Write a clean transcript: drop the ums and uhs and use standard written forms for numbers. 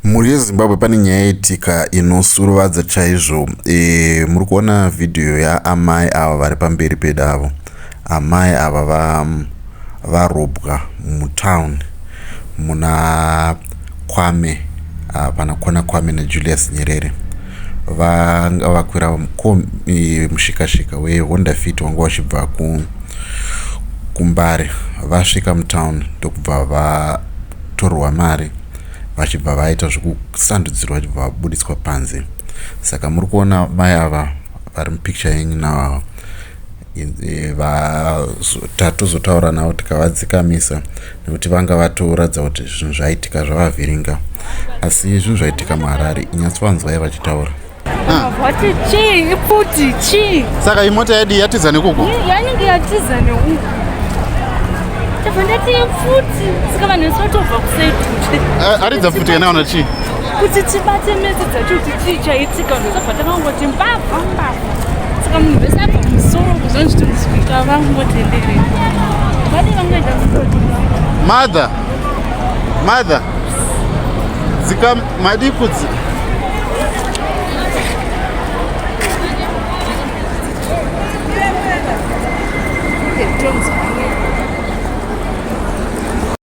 Muri yeZimbabwe pane nyaya yaitika inosuruvadza chaizvo. Muri kuona vhidhiyo yaamai ava vari pamberi pedavo. Amai ava varobwa mutown muna Kwame, pana kona Kwame naJulius Nyerere. Vanga vakwira mushikashika weHonda Fit wanga vachibva kuMbare. Vasvika mutown ndokubva vatorwa mari vachibva vaita zvekusandudzirwa vachibva vabudiswa panze. Saka muri kuona mai ava vari mupicture yenyu nawo tatozotaura navo tikavadzikamisa nekuti vanga vatoratidza kuti zvinhu zvaitika zvavavhiringa, asi zvinhu zvaitika muHarare inyatswanzwai vachitaura. Vati chii iputi chii. Saka imota yedu yatiza nekuku. Yanenge yatiza nekuku. Tafandati iputi. Saka vanhu vasotobva kusaiti. Aridza futi yanaona chii. Kuti tibate mezi dzacho kuti chii chaitika ndosabva takangoti mbavha. Saka munhu vese abva kumusoro kuzonzi zvitozvika vangotenderera. Vadi vangoita kutoti. Mother. Zika madikudzi.